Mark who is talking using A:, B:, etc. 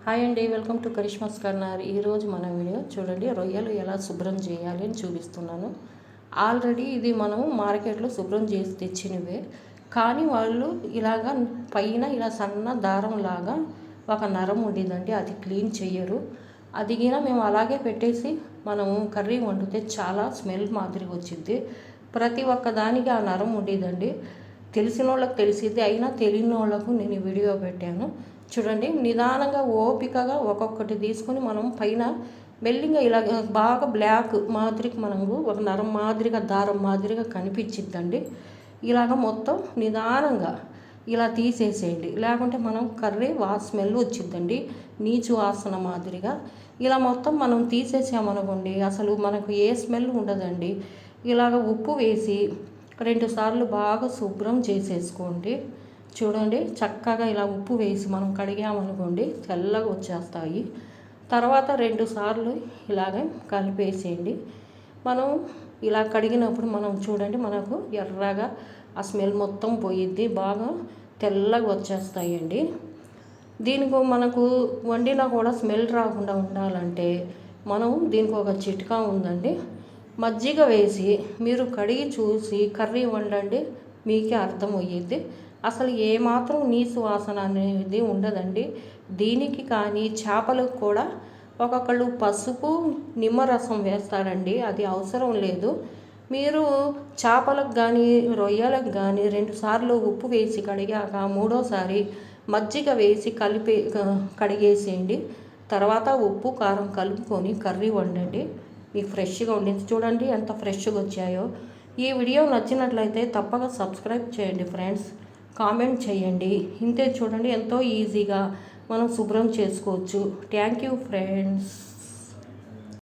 A: Hi అండి, welcome to Karishma's corner. ఈరోజు మన వీడియో చూడండి, రొయ్యలు ఎలా శుభ్రం చేయాలి అని చూపిస్తున్నాను. ఆల్రెడీ ఇది మనం మార్కెట్లో శుభ్రం చేసి తెచ్చినవే, కానీ వాళ్ళు ఇలాగా పైన ఇలా సన్న దారం లాగా ఒక నరం ఉండిందండి, అది క్లీన్ చెయ్యరు. అది గిన మేము అలాగే పెట్టేసి మనము కర్రీ వండితే చాలా స్మెల్ మాదిరిగా వచ్చింది. ప్రతి ఒక్క దానికి ఆ నరం ఉండేదండి. తెలిసిన వాళ్ళకి తెలిసింది, అయినా తెలియని వాళ్ళకు నేను ఈ వీడియో పెట్టాను. చూడండి, నిదానంగా ఓపికగా ఒక్కొక్కటి తీసుకొని మనం పైన మెల్లిగా ఇలా బాగా బ్లాక్ మాదిరికి మనకు ఒక నరం మాదిరిగా దారం మాదిరిగా కనిపించిద్దండి. ఇలాగ మొత్తం నిదానంగా ఇలా తీసేసేయండి, లేకుంటే మనం కర్రీ స్మెల్ వచ్చిద్దండి, నీచు వాసన మాదిరిగా. ఇలా మొత్తం మనం తీసేసామనుకోండి, అసలు మనకు ఏ స్మెల్ ఉండదండి. ఇలాగ ఉప్పు వేసి 2 సార్లు బాగా శుభ్రం చేసేసుకోండి. చూడండి, చక్కగా ఇలా ఉప్పు వేసి మనం కడిగామనుకోండి, తెల్లగా వచ్చేస్తాయి. తర్వాత 2 సార్లు ఇలాగే కలిపేసేయండి. మనం ఇలా కడిగినప్పుడు మనం చూడండి, మనకు ఎర్రగా ఆ స్మెల్ మొత్తం పోయిద్ది, బాగా తెల్లగా వచ్చేస్తాయండి. దీనికి మనకు వండినా కూడా స్మెల్ రాకుండా ఉండాలంటే మనం దీనికి ఒక చిట్కా ఉందండి. మజ్జిగ వేసి మీరు కడిగి చూసి కర్రీ వండండి, మీకే అర్థమయ్యేది. అసలు ఏమాత్రం నీసు వాసన అనేది ఉండదండి. దీనికి కానీ చేపలకు కూడా ఒక్కొక్కళ్ళు పసుపు నిమ్మరసం వేస్తారండి, అది అవసరం లేదు. మీరు చేపలకు కానీ రొయ్యలకు కానీ 2 సార్లు ఉప్పు వేసి కడిగాక 3వసారి మజ్జిగ వేసి కలిపి కడిగేసేయండి. తర్వాత ఉప్పు కారం కలుపుకొని కర్రీ వండండి, మీకు ఫ్రెష్గా ఉండింది. చూడండి ఎంత ఫ్రెష్గా వచ్చాయో. ఈ వీడియో నచ్చినట్లయితే తప్పక సబ్స్క్రైబ్ చేయండి ఫ్రెండ్స్, కామెంట్ చేయండి. ఇంతే, చూడండి ఎంతో ఈజీగా మనం శుభ్రం చేసుకోవచ్చు. Thank you friends.